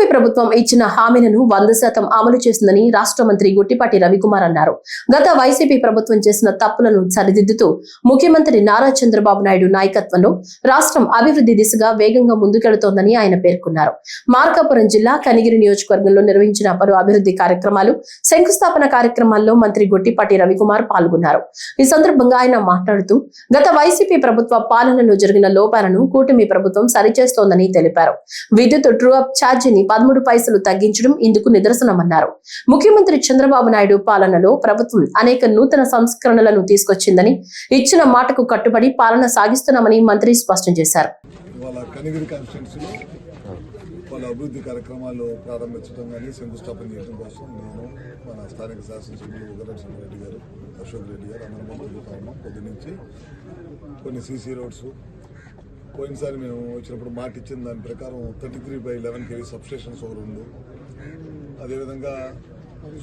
కూటమి ప్రభుత్వం ఇచ్చిన హామీలను 100% అమలు చేసిందని రాష్ట్ర మంత్రి గుట్టిపాటి రవికుమార్ అన్నారు. గత వైసీపీ ప్రభుత్వం చేసిన తప్పులను సరిదిద్దుతూ ముఖ్యమంత్రి నారా చంద్రబాబు నాయుడు నాయకత్వంలో రాష్ట్రం అభివృద్ధి దిశగా వేగంగా ముందుకెడుతోందని ఆయన పేర్కొన్నారు. మార్కాపురం జిల్లా కనిగిరి నియోజకవర్గంలో నిర్వహించిన పలు అభివృద్ధి కార్యక్రమాలు, శంకుస్థాపన కార్యక్రమాల్లో మంత్రి గుట్టిపాటి రవికుమార్ పాల్గొన్నారు. ఈ సందర్భంగా ఆయన మాట్లాడుతూ గత వైసీపీ ప్రభుత్వ పాలనలో జరిగిన లోపాలను కూటమి ప్రభుత్వం సరిచేస్తోందని తెలిపారు. విద్యుత్ ట్రూ అప్ ఛార్జీని 13 పైసలు తగ్గించడం ఇందుకు నిదర్శనమన్నారు. ముఖ్యమంత్రి చంద్రబాబు నాయుడు పాలనలో ప్రభుత్వం అనేక నూతన సంస్కరణలను తీసుకొచ్చిందని, ఇచ్చిన మాటకు కట్టుబడి పాలన సాగిస్తున్నామని మంత్రి స్పష్టం చేశారు. అభివృద్ధి కార్యక్రమాలు ప్రారంభించడం కానీ శంకుస్థాపన చేయడం కోసం నేను మన స్థానిక శాసనసభ్యులు ఉదయరెడ్డి రెడ్డి గారు, అశోక్ రెడ్డి గారు అందరం తిరుగుతా ఉన్నాం. పొద్దు నుంచి కొన్ని సీసీ రోడ్స్, పోయినసారి మేము వచ్చినప్పుడు మాట ఇచ్చిన దాని ప్రకారం 33/11 kV సబ్స్టేషన్స్ ఒక 2, అదేవిధంగా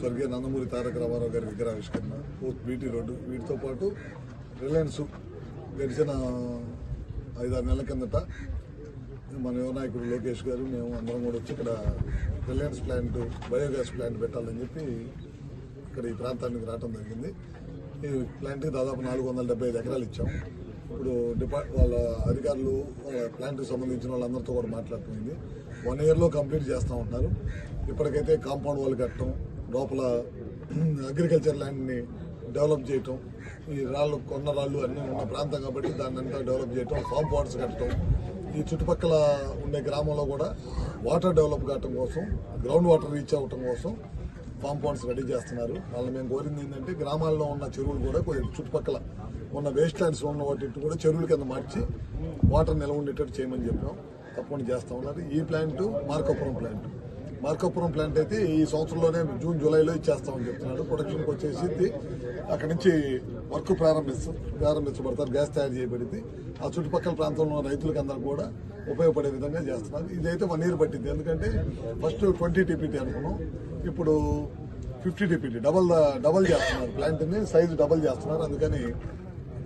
స్వర్గీయ నందమూరి తారక రామారావు గారి విగ్రహావిష్కరణ, బీటీ రోడ్డు, వీటితో పాటు రిలయన్స్ గడిచిన 5-6 నెలల కిందట మన యువ నాయకుడు లోకేష్ గారు మేము అందరం కూడా వచ్చి ఇక్కడ రిలయన్స్ ప్లాంట్, బయోగ్యాస్ ప్లాంట్ పెట్టాలని చెప్పి ఇక్కడ ఈ ప్రాంతానికి రావడం జరిగింది. ఈ ప్లాంట్కి దాదాపు 475 ఎకరాలు ఇచ్చాం. ఇప్పుడు వాళ్ళ అధికారులు వాళ్ళ ప్లాంట్కి సంబంధించిన వాళ్ళందరితో కూడా మాట్లాడుతుంది. 1 yearలో కంప్లీట్ చేస్తూ ఉంటున్నారు. ఇప్పటికైతే కాంపౌండ్ వాళ్ళు కట్టడం, లోపల అగ్రికల్చర్ ల్యాండ్ని డెవలప్ చేయటం, ఈ రాళ్ళు కొన్న రాళ్ళు అన్నీ ఉన్న ప్రాంతం కాబట్టి దాన్ని అంతా డెవలప్ చేయటం, ఫామ్ పాండ్స్ కట్టడం, ఈ చుట్టుపక్కల ఉండే గ్రామంలో కూడా వాటర్ డెవలప్ కావటం కోసం, గ్రౌండ్ వాటర్ రీచ్ అవ్వటం కోసం ఫామ్ పాండ్స్ రెడీ చేస్తున్నారు. వాళ్ళని మేము కోరింది ఏంటంటే గ్రామాల్లో ఉన్న చెరువులు కూడా కొద్దిగా చుట్టుపక్కల ఉన్న వేస్ట్ ల్యాండ్స్ ఉన్న వాటి కూడా చెరువుల కింద మార్చి వాటర్ నిల్వ ఉండేటట్టు చేయమని చెప్పాం. తప్పకుండా చేస్తూ ఉన్నారు. ఈ ప్లాంట్ మార్కాపురం ప్లాంట్ అయితే ఈ సంవత్సరంలోనే జూన్ జూలైలో ఇచ్చేస్తామని చెప్తున్నాడు. ప్రొడక్షన్కి వచ్చేసి అక్కడి నుంచి వర్క్ ప్రారంభించబడతారు. గ్యాస్ తయారు చేయబడింది. ఆ చుట్టుపక్కల ప్రాంతంలో ఉన్న రైతులకు అందరూ కూడా ఉపయోగపడే విధంగా చేస్తున్నారు. ఇదైతే 1 year పట్టింది. ఎందుకంటే ఫస్ట్ 20 TPT అనుకున్నాం, ఇప్పుడు 50 TPT డబల్ చేస్తున్నారు. ప్లాంట్ని సైజు డబల్ చేస్తున్నారు. అందుకని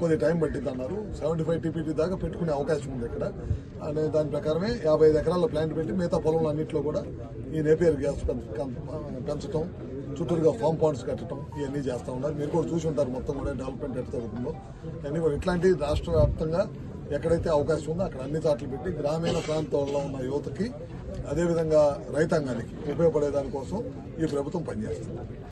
కొద్ది టైం పట్టింది అన్నారు. 75 TPT దాకా పెట్టుకునే అవకాశం ఉంది ఇక్కడ. అనే దాని ప్రకారమే 55 ఎకరాల ప్లాంట్ పెట్టి మిగతా పొలంలో అన్నింటిలో కూడా ఈ నేపియర్ గ్యాస్ పెంచడం, చుట్టూరుగా ఫామ్ పాండ్స్ కట్టడం, ఇవన్నీ చేస్తూ ఉన్నారు. మీరు కూడా చూసి ఉంటారు మొత్తం కూడా డెవలప్మెంట్ ఎట్లా జరుగుతుందో. అన్నీ కూడా ఇట్లాంటి రాష్ట్ర వ్యాప్తంగా ఎక్కడైతే అవకాశం ఉందో అక్కడ అన్ని చాట్లు పెట్టి గ్రామీణ ప్రాంతాల్లో ఉన్న యువతకి, అదేవిధంగా రైతాంగానికి ఉపయోగపడే దానికోసం ఈ ప్రభుత్వం పనిచేస్తుంది.